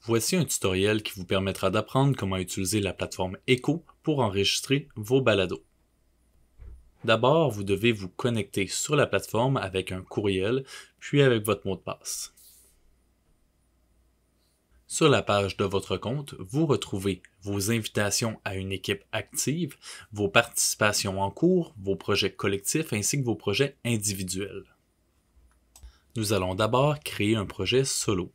Voici un tutoriel qui vous permettra d'apprendre comment utiliser la plateforme Echo pour enregistrer vos balados. D'abord, vous devez vous connecter sur la plateforme avec un courriel, puis avec votre mot de passe. Sur la page de votre compte, vous retrouvez vos invitations à une équipe active, vos participations en cours, vos projets collectifs ainsi que vos projets individuels. Nous allons d'abord créer un projet solo.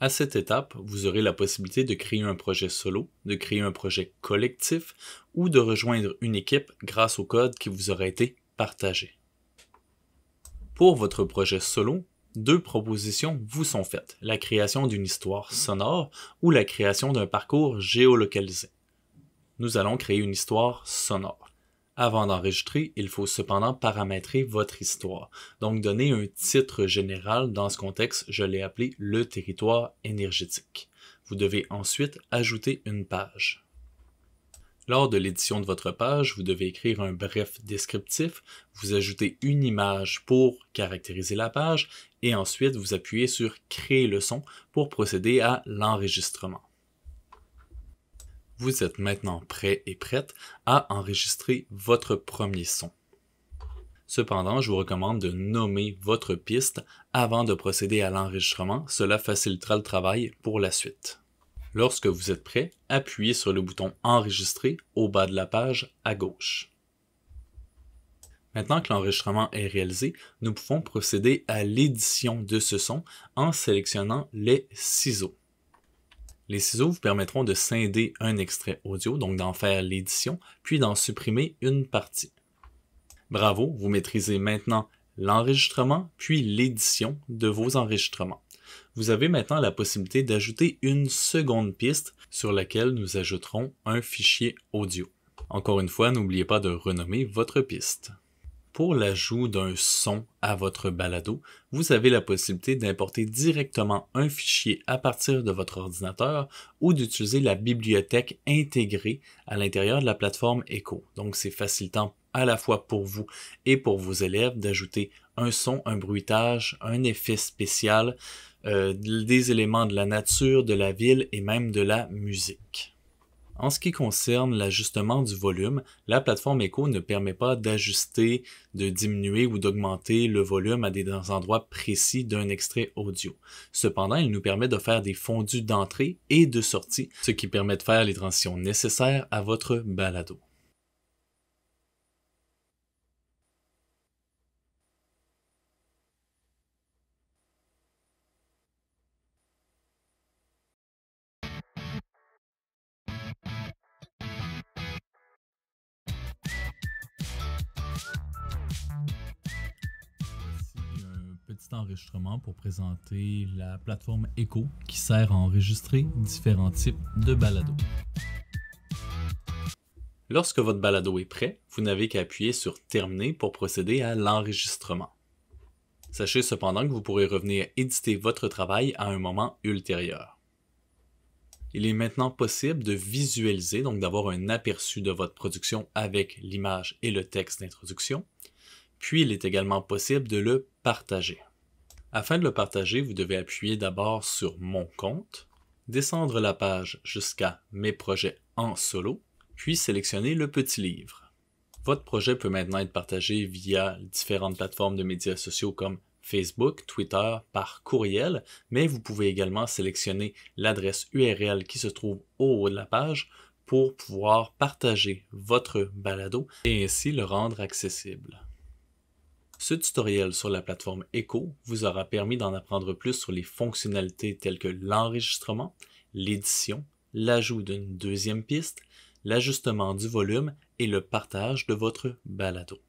À cette étape, vous aurez la possibilité de créer un projet solo, de créer un projet collectif ou de rejoindre une équipe grâce au code qui vous aura été partagé. Pour votre projet solo, deux propositions vous sont faites, la création d'une histoire sonore ou la création d'un parcours géolocalisé. Nous allons créer une histoire sonore. Avant d'enregistrer, il faut cependant paramétrer votre histoire, donc donner un titre général. Dans ce contexte, je l'ai appelé le territoire énergétique. Vous devez ensuite ajouter une page. Lors de l'édition de votre page, vous devez écrire un bref descriptif, vous ajoutez une image pour caractériser la page et ensuite vous appuyez sur « Créer le son » pour procéder à l'enregistrement. Vous êtes maintenant prêt et prête à enregistrer votre premier son. Cependant, je vous recommande de nommer votre piste avant de procéder à l'enregistrement, cela facilitera le travail pour la suite. Lorsque vous êtes prêt, appuyez sur le bouton « Enregistrer » au bas de la page à gauche. Maintenant que l'enregistrement est réalisé, nous pouvons procéder à l'édition de ce son en sélectionnant les ciseaux. Les ciseaux vous permettront de scinder un extrait audio, donc d'en faire l'édition, puis d'en supprimer une partie. Bravo, vous maîtrisez maintenant l'enregistrement puis l'édition de vos enregistrements. Vous avez maintenant la possibilité d'ajouter une seconde piste sur laquelle nous ajouterons un fichier audio. Encore une fois, n'oubliez pas de renommer votre piste. Pour l'ajout d'un son à votre balado, vous avez la possibilité d'importer directement un fichier à partir de votre ordinateur ou d'utiliser la bibliothèque intégrée à l'intérieur de la plateforme Echo. Donc, c'est facilitant à la fois pour vous et pour vos élèves d'ajouter un son, un bruitage, un effet spécial, des éléments de la nature, de la ville et même de la musique. En ce qui concerne l'ajustement du volume, la plateforme Echo ne permet pas d'ajuster, de diminuer ou d'augmenter le volume à des endroits précis d'un extrait audio. Cependant, il nous permet de faire des fondus d'entrée et de sortie, ce qui permet de faire les transitions nécessaires à votre balado. Petit enregistrement pour présenter la plateforme Echo qui sert à enregistrer différents types de balados. Lorsque votre balado est prêt, vous n'avez qu'à appuyer sur « Terminer » pour procéder à l'enregistrement. Sachez cependant que vous pourrez revenir éditer votre travail à un moment ultérieur. Il est maintenant possible de visualiser, donc d'avoir un aperçu de votre production avec l'image et le texte d'introduction. Puis, il est également possible de le partager. Afin de le partager, vous devez appuyer d'abord sur « Mon compte », descendre la page jusqu'à « Mes projets en solo », puis sélectionner le petit livre. Votre projet peut maintenant être partagé via différentes plateformes de médias sociaux comme Facebook, Twitter, par courriel, mais vous pouvez également sélectionner l'adresse URL qui se trouve au haut de la page pour pouvoir partager votre balado et ainsi le rendre accessible. Ce tutoriel sur la plateforme Echo vous aura permis d'en apprendre plus sur les fonctionnalités telles que l'enregistrement, l'édition, l'ajout d'une deuxième piste, l'ajustement du volume et le partage de votre balado.